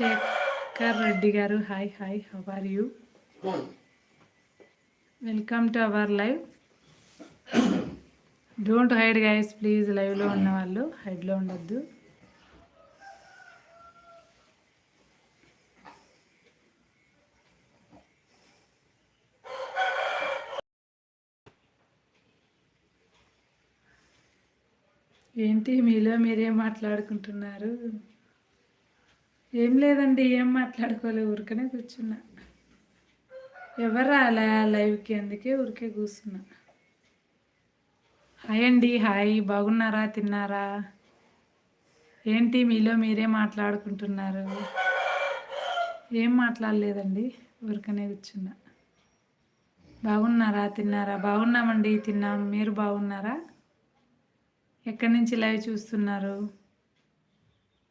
చంద్రశేఖర్ రెడ్డి గారు hi hi, how are you? Welcome to our live. Don't hide guys please, లైవ్లో ఉన్న వాళ్ళు హైడ్లో ఉండొద్దు. ఏంటి మీలో మీరేం మాట్లాడుకుంటున్నారు? ఏం లేదండి, ఏం మాట్లాడుకోలే, ఊరికనే కూర్చున్నా. ఎవరు అలా లైవ్కి, అందుకే ఊరికే కూర్చున్నా. హాయ్ అండి, హాయ్, బాగున్నారా, తిన్నారా? ఏంటి మీలో మీరే మాట్లాడుకుంటున్నారు? ఏం మాట్లాడలేదండి, ఊరికనే కూర్చున్నా. బాగున్నారా, తిన్నారా? బాగున్నామండి, తిన్నాం. మీరు బాగున్నారా? ఎక్కడి నుంచి లైవ్ చూస్తున్నారు?